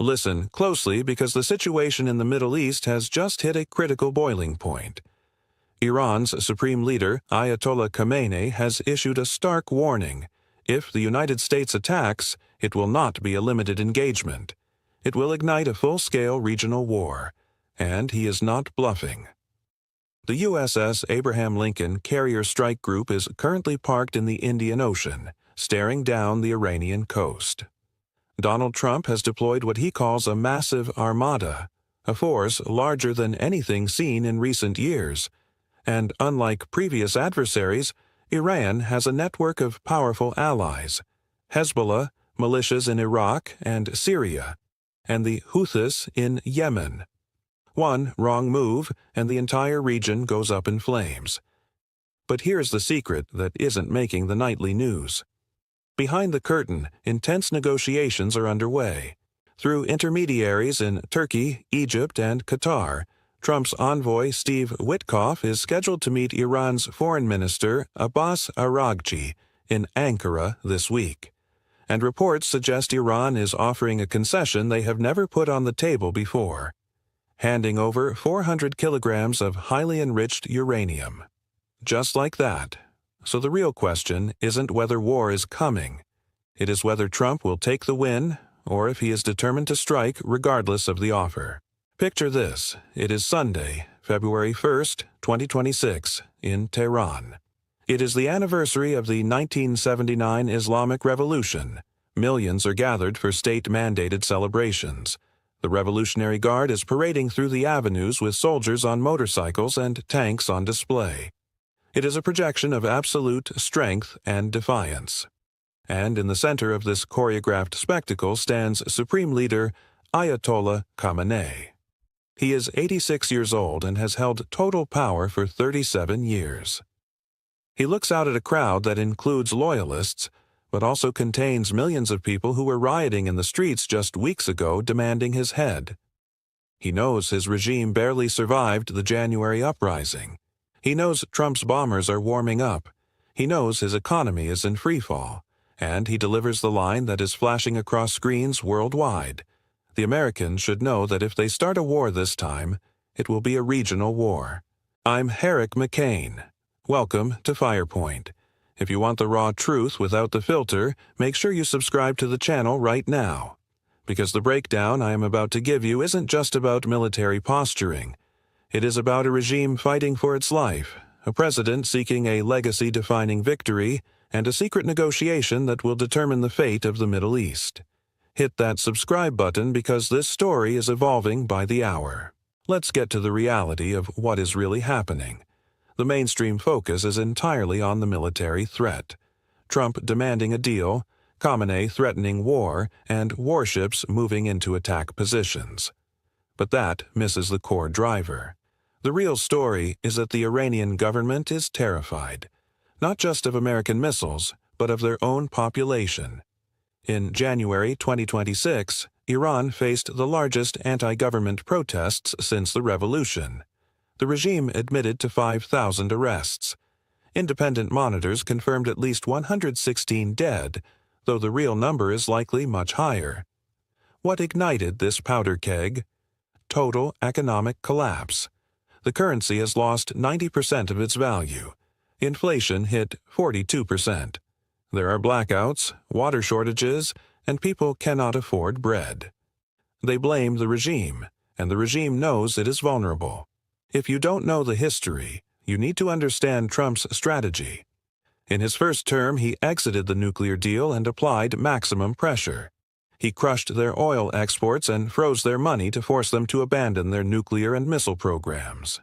Listen closely because the situation in the Middle East has just hit a critical boiling point. Iran's supreme leader, Ayatollah Khamenei, has issued a stark warning. If the United States attacks, it will not be a limited engagement. It will ignite a full-scale regional war, and he is not bluffing. The USS Abraham Lincoln Carrier Strike Group is currently parked in the Indian Ocean, staring down the Iranian coast. Donald Trump has deployed what he calls a massive armada, a force larger than anything seen in recent years. And unlike previous adversaries, Iran has a network of powerful allies: Hezbollah, militias in Iraq and Syria, and the Houthis in Yemen. One wrong move, and the entire region goes up in flames. But here's the secret that isn't making the nightly news. Behind the curtain, intense negotiations are underway. Through intermediaries in Turkey, Egypt, and Qatar, Trump's envoy Steve Witkoff is scheduled to meet Iran's Foreign Minister Abbas Araghchi in Ankara this week. And reports suggest Iran is offering a concession they have never put on the table before: handing over 400 kilograms of highly enriched uranium. Just like that. So the real question isn't whether war is coming. It is whether Trump will take the win, or if he is determined to strike regardless of the offer. Picture this. It is Sunday, February 1st, 2026, in Tehran. It is the anniversary of the 1979 Islamic Revolution. Millions are gathered for state-mandated celebrations. The Revolutionary Guard is parading through the avenues with soldiers on motorcycles and tanks on display. It is a projection of absolute strength and defiance. And in the center of this choreographed spectacle stands Supreme Leader Ayatollah Khamenei. He is 86 years old and has held total power for 37 years. He looks out at a crowd that includes loyalists, but also contains millions of people who were rioting in the streets just weeks ago demanding his head. He knows his regime barely survived the January uprising. He knows Trump's bombers are warming up. He knows his economy is in freefall, and he delivers the line that is flashing across screens worldwide. The Americans should know that if they start a war this time, it will be a regional war. I'm Herrick McCain. Welcome to Firepoint. If you want the raw truth without the filter, make sure you subscribe to the channel right now. Because the breakdown I am about to give you isn't just about military posturing. It is about a regime fighting for its life, a president seeking a legacy-defining victory, and a secret negotiation that will determine the fate of the Middle East. Hit that subscribe button because this story is evolving by the hour. Let's get to the reality of what is really happening. The mainstream focus is entirely on the military threat. Trump demanding a deal, Khamenei threatening war, and warships moving into attack positions. But that misses the core driver. The real story is that the Iranian government is terrified, not just of American missiles, but of their own population. In January 2026, Iran faced the largest anti-government protests since the revolution. The regime admitted to 5,000 arrests. Independent monitors confirmed at least 116 dead, though the real number is likely much higher. What ignited this powder keg? Total economic collapse. The currency has lost 90% of its value. Inflation hit 42%. There are blackouts, water shortages, and people cannot afford bread. They blame the regime, and the regime knows it is vulnerable. If you don't know the history, you need to understand Trump's strategy. In his first term, he exited the nuclear deal and applied maximum pressure. He crushed their oil exports and froze their money to force them to abandon their nuclear and missile programs.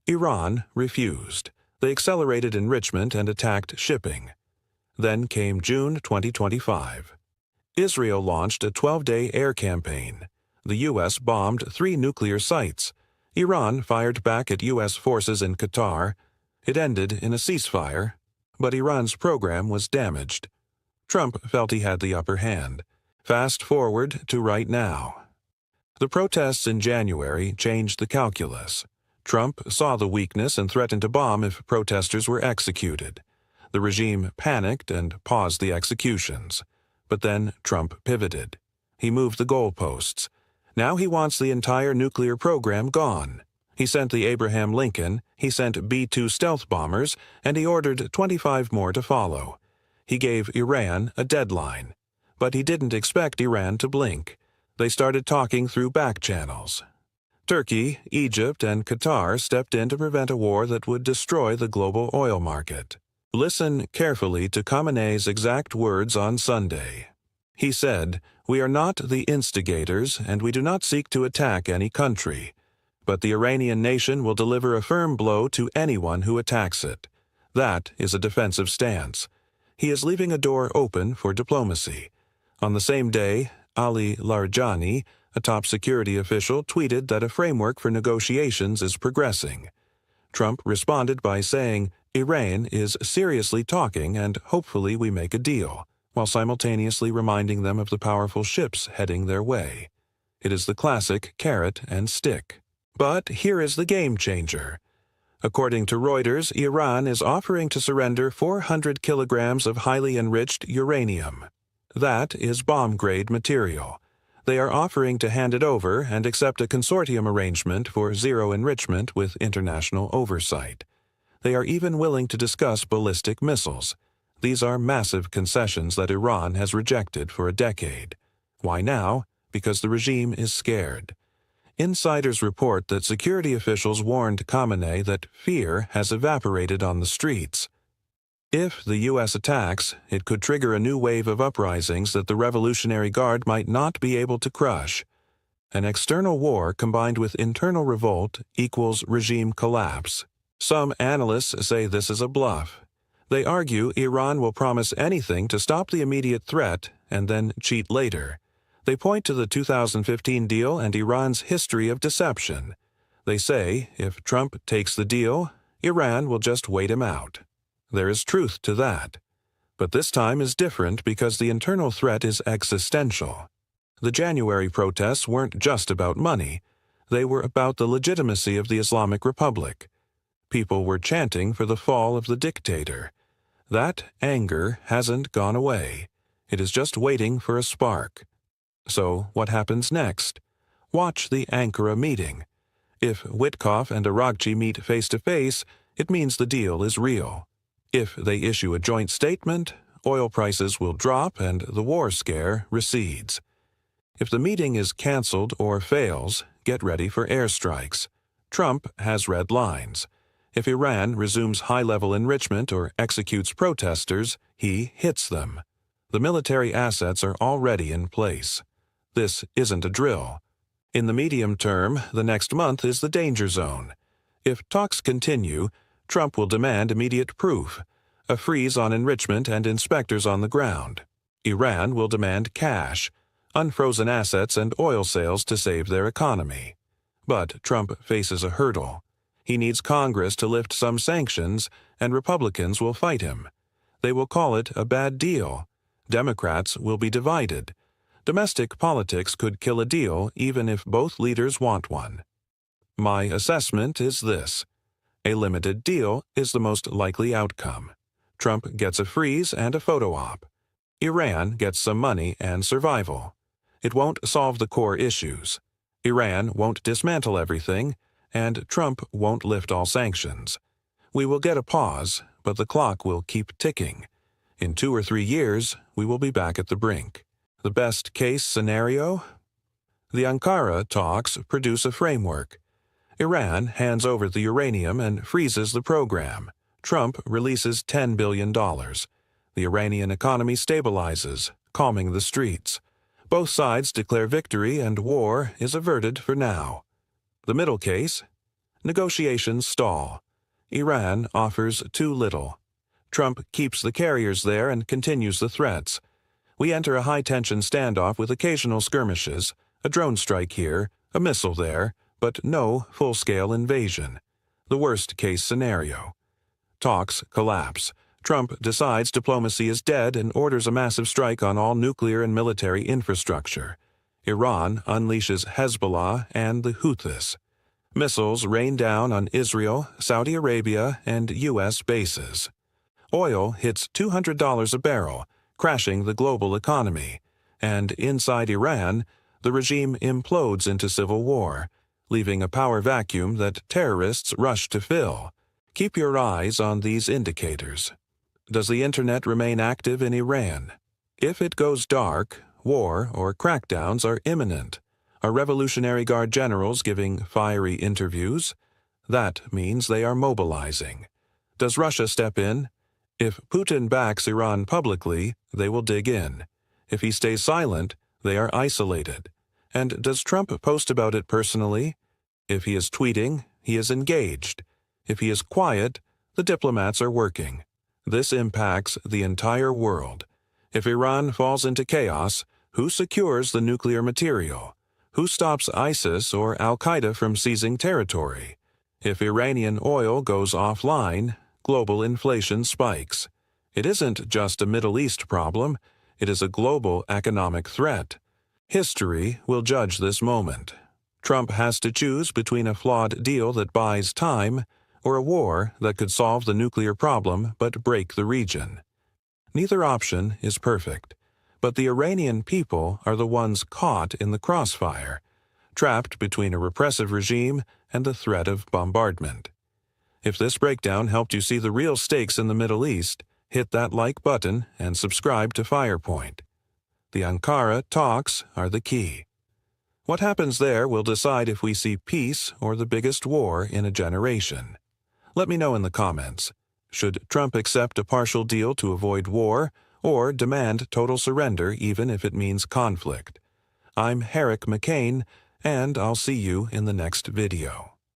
Iran refused. They accelerated enrichment and attacked shipping. Then came June 2025. Israel launched a 12-day air campaign. The U.S. bombed 3 nuclear sites. Iran fired back at U.S. forces in Qatar. It ended in a ceasefire, but Iran's program was damaged. Trump felt he had the upper hand. Fast forward to right now. The protests in January changed the calculus. Trump saw the weakness and threatened to bomb if protesters were executed. The regime panicked and paused the executions. But then Trump pivoted. He moved the goalposts. Now he wants the entire nuclear program gone. He sent the Abraham Lincoln, he sent B-2 stealth bombers, and he ordered 25 more to follow. He gave Iran a deadline. But he didn't expect Iran to blink. They started talking through back channels. Turkey, Egypt, and Qatar stepped in to prevent a war that would destroy the global oil market. Listen carefully to Khamenei's exact words on Sunday. He said, "We are not the instigators, and we do not seek to attack any country. But the Iranian nation will deliver a firm blow to anyone who attacks it. That is a defensive stance." He is leaving a door open for diplomacy. On the same day, Ali Larijani, a top security official, tweeted that a framework for negotiations is progressing. Trump responded by saying, "Iran is seriously talking and hopefully we make a deal," while simultaneously reminding them of the powerful ships heading their way. It is the classic carrot and stick. But here is the game changer. According to Reuters, Iran is offering to surrender 400 kilograms of highly enriched uranium. That is bomb-grade material. They are offering to hand it over and accept a consortium arrangement for zero enrichment with international oversight. They are even willing to discuss ballistic missiles. These are massive concessions that Iran has rejected for a decade. Why now? Because the regime is scared. Insiders report that security officials warned Khamenei that fear has evaporated on the streets. If the U.S. attacks, it could trigger a new wave of uprisings that the Revolutionary Guard might not be able to crush. An external war combined with internal revolt equals regime collapse. Some analysts say this is a bluff. They argue Iran will promise anything to stop the immediate threat and then cheat later. They point to the 2015 deal and Iran's history of deception. They say if Trump takes the deal, Iran will just wait him out. There is truth to that. But this time is different because the internal threat is existential. The January protests weren't just about money. They were about the legitimacy of the Islamic Republic. People were chanting for the fall of the dictator. That anger hasn't gone away. It is just waiting for a spark. So what happens next? Watch the Ankara meeting. If Witkoff and Aragchi meet face-to-face, it means the deal is real. If they issue a joint statement, oil prices will drop and the war scare recedes. If the meeting is canceled or fails, get ready for airstrikes. Trump has red lines. If Iran resumes high-level enrichment or executes protesters, he hits them. The military assets are already in place. This isn't a drill. In the medium term, the next month is the danger zone. If talks continue, Trump will demand immediate proof, a freeze on enrichment and inspectors on the ground. Iran will demand cash, unfrozen assets and oil sales to save their economy. But Trump faces a hurdle. He needs Congress to lift some sanctions, and Republicans will fight him. They will call it a bad deal. Democrats will be divided. Domestic politics could kill a deal even if both leaders want one. My assessment is this. A limited deal is the most likely outcome. Trump gets a freeze and a photo op. Iran gets some money and survival. It won't solve the core issues. Iran won't dismantle everything, and Trump won't lift all sanctions. We will get a pause, but the clock will keep ticking. In 2 or 3 years, we will be back at the brink. The best-case scenario? The Ankara talks produce a framework. Iran hands over the uranium and freezes the program. Trump releases $10 billion. The Iranian economy stabilizes, calming the streets. Both sides declare victory and war is averted for now. The middle case? Negotiations stall. Iran offers too little. Trump keeps the carriers there and continues the threats. We enter a high-tension standoff with occasional skirmishes, a drone strike here, a missile there, but no full-scale invasion. The worst-case scenario. Talks collapse. Trump decides diplomacy is dead and orders a massive strike on all nuclear and military infrastructure. Iran unleashes Hezbollah and the Houthis. Missiles rain down on Israel, Saudi Arabia, and U.S. bases. Oil hits $200 a barrel, crashing the global economy, and inside Iran, the regime implodes into civil war, leaving a power vacuum that terrorists rush to fill. Keep your eyes on these indicators. Does the internet remain active in Iran? If it goes dark, war or crackdowns are imminent. Are Revolutionary Guard generals giving fiery interviews? That means they are mobilizing. Does Russia step in? If Putin backs Iran publicly, they will dig in. If he stays silent, they are isolated. And does Trump post about it personally? If he is tweeting, he is engaged. If he is quiet, the diplomats are working. This impacts the entire world. If Iran falls into chaos, who secures the nuclear material? Who stops ISIS or Al-Qaeda from seizing territory? If Iranian oil goes offline, global inflation spikes. It isn't just a Middle East problem, it is a global economic threat. History will judge this moment. Trump has to choose between a flawed deal that buys time or a war that could solve the nuclear problem but break the region. Neither option is perfect, but the Iranian people are the ones caught in the crossfire, trapped between a repressive regime and the threat of bombardment. If this breakdown helped you see the real stakes in the Middle East, hit that like button and subscribe to Firepoint. The Ankara talks are the key. What happens there will decide if we see peace or the biggest war in a generation. Let me know in the comments. Should Trump accept a partial deal to avoid war, or demand total surrender even if it means conflict? I'm Herrick McCain, and I'll see you in the next video.